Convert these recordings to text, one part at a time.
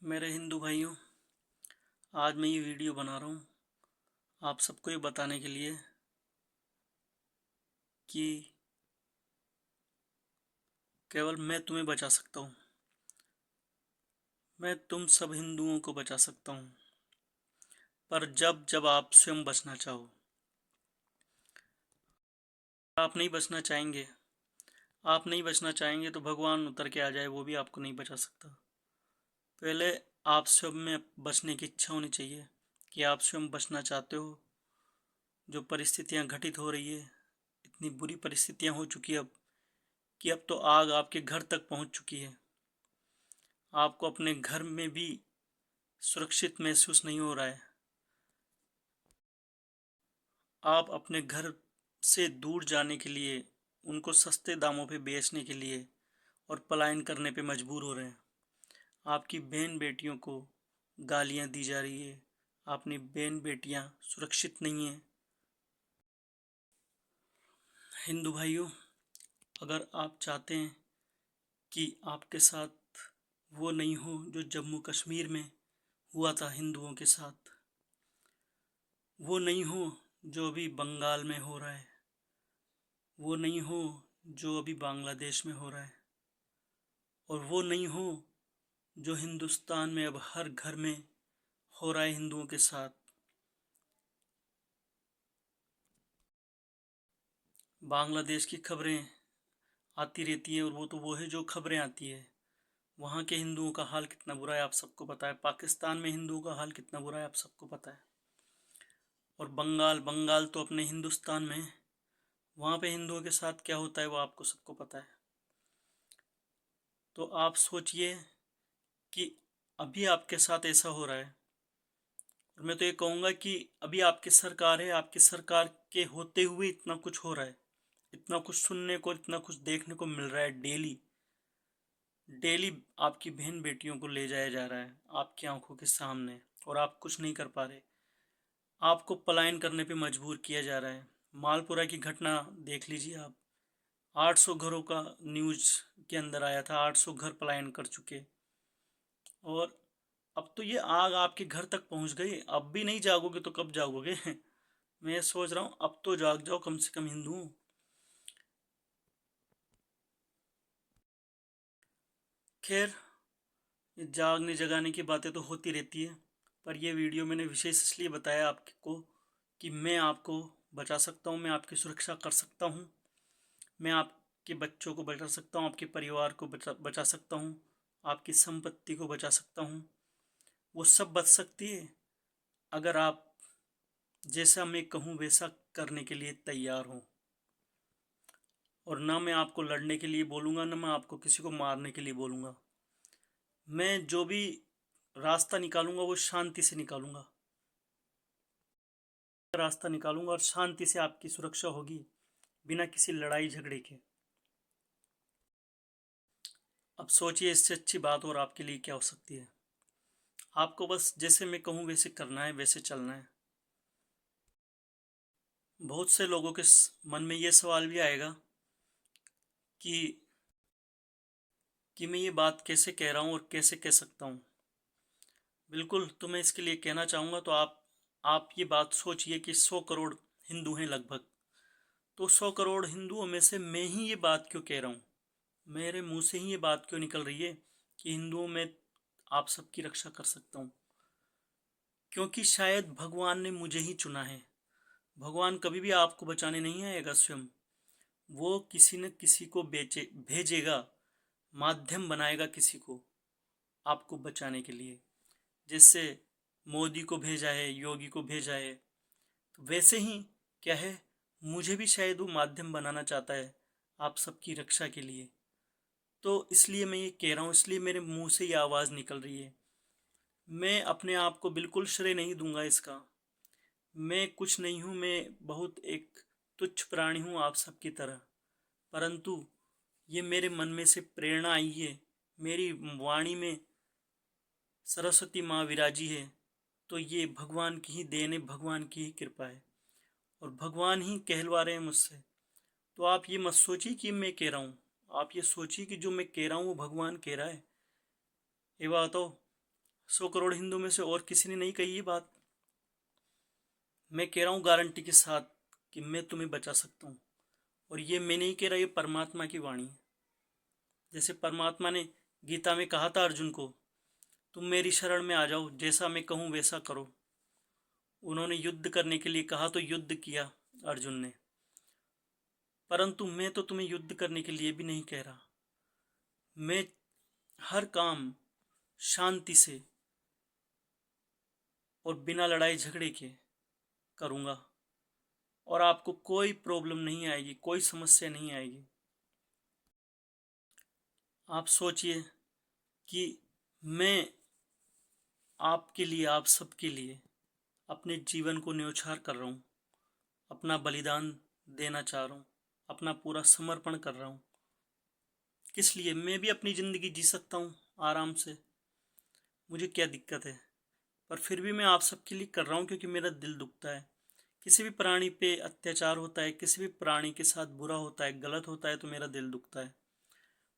मेरे हिंदू भाइयों, आज मैं ये वीडियो बना रहा हूँ आप सबको ये बताने के लिए कि केवल मैं तुम्हें बचा सकता हूँ। मैं तुम सब हिंदुओं को बचा सकता हूँ, पर जब जब आप स्वयं बचना चाहो। आप नहीं बचना चाहेंगे, आप नहीं बचना चाहेंगे तो भगवान उतर के आ जाए, वो भी आपको नहीं बचा सकता। पहले आप स्वयं में बचने की इच्छा होनी चाहिए कि आप स्वयं बचना चाहते हो। जो परिस्थितियाँ घटित हो रही है, इतनी बुरी परिस्थितियाँ हो चुकी है अब कि अब तो आग आपके घर तक पहुँच चुकी है। आपको अपने घर में भी सुरक्षित महसूस नहीं हो रहा है। आप अपने घर से दूर जाने के लिए, उनको सस्ते दामों पे बेचने के लिए और पलायन करने पे मजबूर हो रहे हैं। आपकी बहन बेटियों को गालियां दी जा रही है। अपनी बहन बेटियां सुरक्षित नहीं हैं। हिंदू भाइयों, अगर आप चाहते हैं कि आपके साथ वो नहीं हो जो जम्मू कश्मीर में हुआ था हिंदुओं के साथ, वो नहीं हो जो अभी बंगाल में हो रहा है, वो नहीं हो जो अभी बांग्लादेश में हो रहा है, और वो नहीं हो जो हिंदुस्तान में अब हर घर में हो रहा है हिंदुओं के साथ। बांग्लादेश की खबरें आती रहती हैं, और वो है जो खबरें आती है। वहाँ के हिंदुओं का हाल कितना बुरा है आप सबको पता है। पाकिस्तान में हिंदुओं का हाल कितना बुरा है आप सबको पता है। और बंगाल बंगाल तो अपने हिंदुस्तान में है। वहाँ पे हिंदुओं के साथ क्या होता है वो आपको सबको पता है। तो आप सोचिए कि अभी आपके साथ ऐसा हो रहा है, और मैं तो ये कहूँगा कि अभी आपकी सरकार है, आपकी सरकार के होते हुए इतना कुछ हो रहा है, इतना कुछ सुनने को, इतना कुछ देखने को मिल रहा है। डेली डेली आपकी बहन बेटियों को ले जाया जा रहा है आपकी आंखों के सामने, और आप कुछ नहीं कर पा रहे। आपको पलायन करने पे मजबूर किया जा रहा है। मालपुरा की घटना देख लीजिए आप। 800 घरों का न्यूज के अंदर आया था, 800 घर पलायन कर चुके। और अब तो ये आग आपके घर तक पहुंच गई। अब भी नहीं जागोगे तो कब जागोगे? मैं सोच रहा हूँ अब तो जाग जाओ कम से कम हिंदुओं। खैर, ये जागने जगाने की बातें तो होती रहती है, पर ये वीडियो मैंने विशेष इसलिए बताया आपको कि मैं आपको बचा सकता हूँ, मैं आपकी सुरक्षा कर सकता हूँ। मैं आपके बच्चों को बचा सकता हूँ, आपके परिवार को बचा सकता हूँ, आपकी संपत्ति को बचा सकता हूँ। वो सब बच सकती है अगर आप जैसा मैं कहूँ वैसा करने के लिए तैयार हों। और ना मैं आपको लड़ने के लिए बोलूँगा, ना मैं आपको किसी को मारने के लिए बोलूँगा। मैं जो भी रास्ता निकालूंगा वो शांति से निकालूंगा, रास्ता निकालूंगा और शांति से आपकी सुरक्षा होगी, बिना किसी लड़ाई झगड़े के। अब सोचिए इससे अच्छी बात और आपके लिए क्या हो सकती है। आपको बस जैसे मैं कहूँ वैसे करना है, वैसे चलना है। बहुत से लोगों के मन में ये सवाल भी आएगा कि मैं ये बात कैसे कह रहा हूँ और कैसे कह सकता हूँ। बिल्कुल, तो मैं इसके लिए कहना चाहूँगा, तो आप ये बात सोचिए कि 100 करोड़ हिंदू हैं लगभग। तो 100 करोड़ हिंदुओं में से मैं ही ये बात क्यों कह रहा हूँ, मेरे मुंह से ही ये बात क्यों निकल रही है कि हिंदुओं में आप सबकी रक्षा कर सकता हूँ? क्योंकि शायद भगवान ने मुझे ही चुना है। भगवान कभी भी आपको बचाने नहीं आएगा स्वयं, वो किसी न किसी को बेचे भेजेगा, माध्यम बनाएगा किसी को आपको बचाने के लिए। जैसे मोदी को भेजा है, योगी को भेजा है, तो वैसे ही क्या है, मुझे भी शायद वो माध्यम बनाना चाहता है आप सबकी रक्षा के लिए। तो इसलिए मैं ये कह रहा हूँ, इसलिए मेरे मुंह से ये आवाज़ निकल रही है। मैं अपने आप को बिल्कुल श्रेय नहीं दूंगा इसका। मैं कुछ नहीं हूँ, मैं बहुत एक तुच्छ प्राणी हूँ आप सबकी तरह। परंतु ये मेरे मन में से प्रेरणा आई है, मेरी वाणी में सरस्वती माँ विराजी है, तो ये भगवान की ही देन है, भगवान की ही कृपा है, और भगवान ही कहलवा रहे हैं मुझसे। तो आप ये मत सोचिए कि मैं कह रहा हूँ, आप ये सोचिए कि जो मैं कह रहा हूँ वो भगवान कह रहा है। ये बात हो, 100 करोड़ हिंदू में से और किसी ने नहीं कही ये बात। मैं कह रहा हूँ गारंटी के साथ कि मैं तुम्हें बचा सकता हूँ। और ये मैं नहीं कह रहा, ये परमात्मा की वाणी है। जैसे परमात्मा ने गीता में कहा था अर्जुन को, तुम मेरी शरण में आ जाओ, जैसा मैं कहूँ वैसा करो। उन्होंने युद्ध करने के लिए कहा तो युद्ध किया अर्जुन ने। परंतु मैं तो तुम्हें युद्ध करने के लिए भी नहीं कह रहा। मैं हर काम शांति से और बिना लड़ाई झगड़े के करूँगा, और आपको कोई प्रॉब्लम नहीं आएगी, कोई समस्या नहीं आएगी। आप सोचिए कि मैं आपके लिए, आप सबके लिए अपने जीवन को न्यौछावर कर रहा हूँ, अपना बलिदान देना चाह रहा हूँ, अपना पूरा समर्पण कर रहा हूँ। किस लिए? मैं भी अपनी ज़िंदगी जी सकता हूँ आराम से, मुझे क्या दिक्कत है। पर फिर भी मैं आप सबके लिए कर रहा हूँ क्योंकि मेरा दिल दुखता है। किसी भी प्राणी पे अत्याचार होता है, किसी भी प्राणी के साथ बुरा होता है, गलत होता है, तो मेरा दिल दुखता है।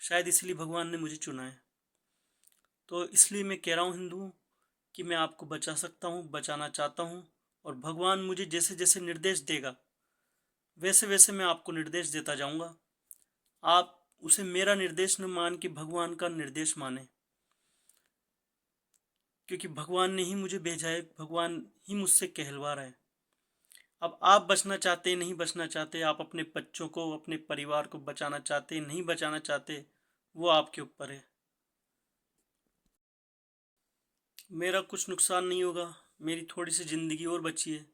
शायद इसलिए भगवान ने मुझे चुना है। तो इसलिए मैं कह रहा हूँ हिंदुओं कि मैं आपको बचा सकता हूँ, बचाना चाहता हूँ। और भगवान मुझे जैसे जैसे निर्देश देगा वैसे वैसे मैं आपको निर्देश देता जाऊँगा। आप उसे मेरा निर्देश न मान के भगवान का निर्देश माने, क्योंकि भगवान ने ही मुझे भेजा है, भगवान ही मुझसे कहलवा रहा है। अब आप बचना चाहते, नहीं बचना चाहते, आप अपने बच्चों को, अपने परिवार को बचाना चाहते, नहीं बचाना चाहते, वो आपके ऊपर है। मेरा कुछ नुकसान नहीं होगा, मेरी थोड़ी सी ज़िंदगी और बची है,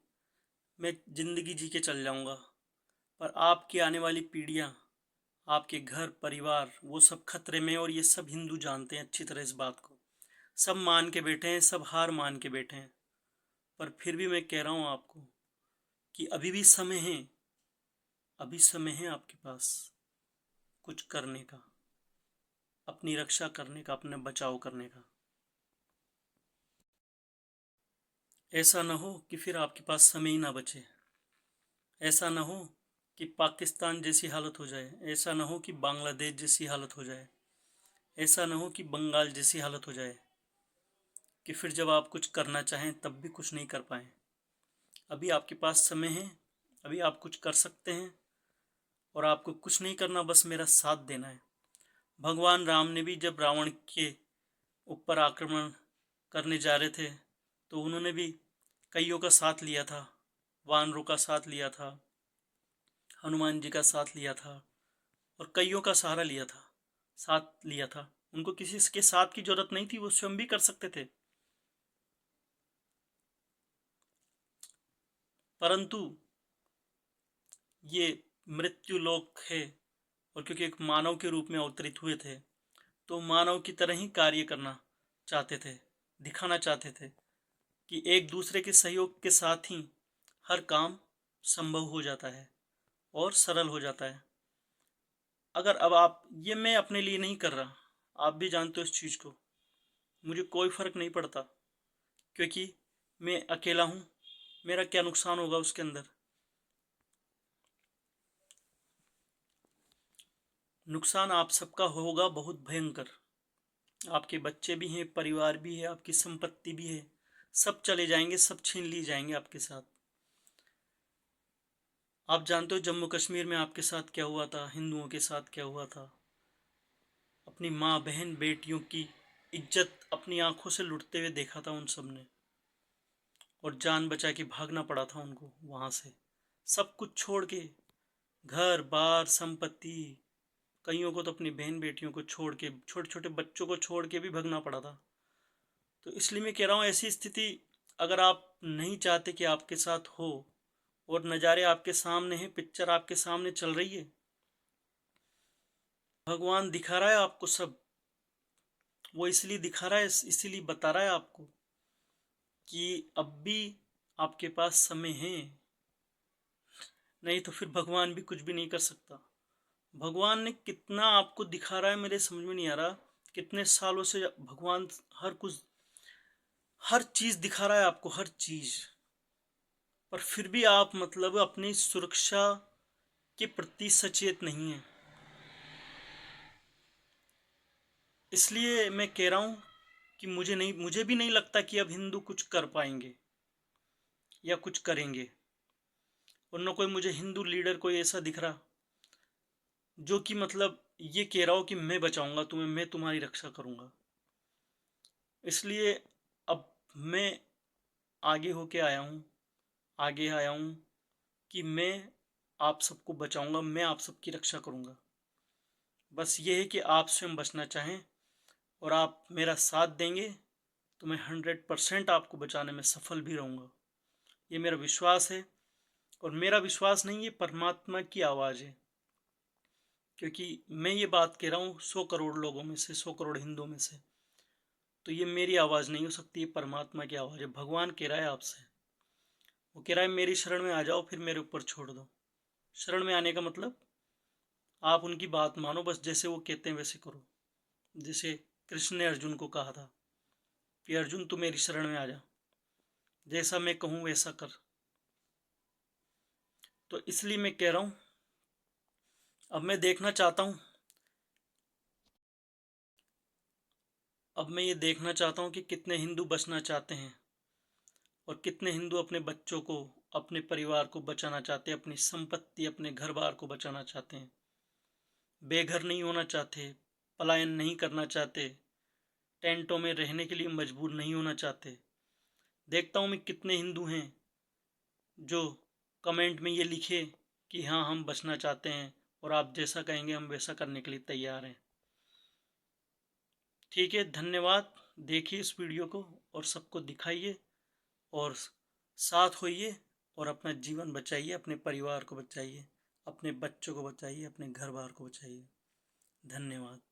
मैं ज़िंदगी जी के चल जाऊँगा। पर आपकी आने वाली पीढ़ियाँ, आपके घर परिवार, वो सब खतरे में। और ये सब हिंदू जानते हैं अच्छी तरह इस बात को, सब मान के बैठे हैं, सब हार मान के बैठे हैं। पर फिर भी मैं कह रहा हूँ आपको कि अभी भी समय है, अभी समय है आपके पास कुछ करने का, अपनी रक्षा करने का, अपना बचाव करने का। ऐसा ना हो कि फिर आपके पास समय ही ना बचे। ऐसा ना हो कि पाकिस्तान जैसी हालत हो जाए, ऐसा ना हो कि बांग्लादेश जैसी हालत हो जाए, ऐसा ना हो कि बंगाल जैसी हालत हो जाए कि फिर जब आप कुछ करना चाहें तब भी कुछ नहीं कर पाएँ। अभी आपके पास समय है, अभी आप कुछ कर सकते हैं, और आपको कुछ नहीं करना, बस मेरा साथ देना है। भगवान राम ने भी जब रावण के ऊपर आक्रमण करने जा रहे थे तो उन्होंने भी कईयों का साथ लिया था, वानरों का साथ लिया था, हनुमान जी का साथ लिया था, और कईयों का सहारा लिया था, साथ लिया था। उनको किसी के साथ की जरूरत नहीं थी, वो स्वयं भी कर सकते थे। परंतु ये मृत्यु लोक है, और क्योंकि एक मानव के रूप में अवतरित हुए थे तो मानव की तरह ही कार्य करना चाहते थे, दिखाना चाहते थे कि एक दूसरे के सहयोग के साथ ही हर काम संभव हो जाता है और सरल हो जाता है। अगर अब आप, ये मैं अपने लिए नहीं कर रहा, आप भी जानते हो इस चीज़ को, मुझे कोई फ़र्क नहीं पड़ता, क्योंकि मैं अकेला हूँ, मेरा क्या नुकसान होगा उसके अंदर। नुकसान आप सबका होगा बहुत भयंकर। आपके बच्चे भी हैं, परिवार भी है, आपकी संपत्ति भी है, सब चले जाएंगे, सब छीन लिए जाएंगे आपके साथ। आप जानते हो जम्मू कश्मीर में आपके साथ क्या हुआ था, हिंदुओं के साथ क्या हुआ था। अपनी माँ बहन बेटियों की इज्जत अपनी आंखों से लुटते हुए देखा था उन सब ने, और जान बचा के भागना पड़ा था उनको वहाँ से, सब कुछ छोड़ के, घर बार संपत्ति, कईयों को तो अपनी बहन बेटियों को छोड़ के, छोटे छोटे बच्चों को छोड़ के भी भागना पड़ा था। तो इसलिए मैं कह रहा हूँ ऐसी स्थिति अगर आप नहीं चाहते कि आपके साथ हो, और नज़ारे आपके सामने हैं, पिक्चर आपके सामने चल रही है, भगवान दिखा रहा है आपको सब, वो इसलिए दिखा रहा है, इसीलिए बता रहा है आपको कि अब भी आपके पास समय है, नहीं तो फिर भगवान भी कुछ भी नहीं कर सकता। भगवान ने कितना आपको दिखा रहा है, मेरे समझ में नहीं आ रहा, कितने सालों से भगवान हर कुछ, हर चीज़ दिखा रहा है आपको, हर चीज़, पर फिर भी आप मतलब अपनी सुरक्षा के प्रति सचेत नहीं है। इसलिए मैं कह रहा हूँ कि मुझे भी नहीं लगता कि अब हिंदू कुछ कर पाएंगे या कुछ करेंगे। और न कोई मुझे हिंदू लीडर कोई ऐसा दिख रहा जो कि मतलब ये कह रहा हो कि मैं बचाऊंगा तुम्हें, मैं तुम्हारी रक्षा करूंगा। इसलिए अब मैं आगे होके आया हूँ, आगे आया हूँ कि मैं आप सबको बचाऊंगा, मैं आप सबकी रक्षा करूंगा। बस ये है कि आप स्वयं बचना चाहें और आप मेरा साथ देंगे तो मैं 100% आपको बचाने में सफल भी रहूंगा। ये मेरा विश्वास है। और मेरा विश्वास नहीं, ये परमात्मा की आवाज़ है। क्योंकि मैं ये बात कह रहा हूँ 100 करोड़ लोगों में से, 100 करोड़ हिंदुओं में से, तो ये मेरी आवाज़ नहीं हो सकती, ये परमात्मा की आवाज़ है। भगवान कह रहा है आपसे, वो कह रहा है मेरी शरण में आ जाओ, फिर मेरे ऊपर छोड़ दो। शरण में आने का मतलब आप उनकी बात मानो, बस जैसे वो कहते हैं वैसे करो। जैसे कृष्ण ने अर्जुन को कहा था कि अर्जुन तू मेरी शरण में आ जा, जैसा मैं कहूँ वैसा कर। तो इसलिए मैं कह रहा हूँ, अब मैं देखना चाहता हूँ, अब मैं ये देखना चाहता हूँ कि कितने हिंदू बचना चाहते हैं और कितने हिंदू अपने बच्चों को, अपने परिवार को बचाना चाहते हैं, अपनी संपत्ति, अपने घर बार को बचाना चाहते हैं, बेघर नहीं होना चाहते, पलायन नहीं करना चाहते, टेंटों में रहने के लिए मजबूर नहीं होना चाहते। देखता हूँ मैं कितने हिंदू हैं जो कमेंट में ये लिखे कि हाँ हम बचना चाहते हैं और आप जैसा कहेंगे हम वैसा करने के लिए तैयार हैं। ठीक है, धन्यवाद। देखिए इस वीडियो को और सबको दिखाइए और साथ होइए और अपना जीवन बचाइए, अपने परिवार को बचाइए, अपने बच्चों को बचाइए, अपने घर बार को बचाइए। धन्यवाद।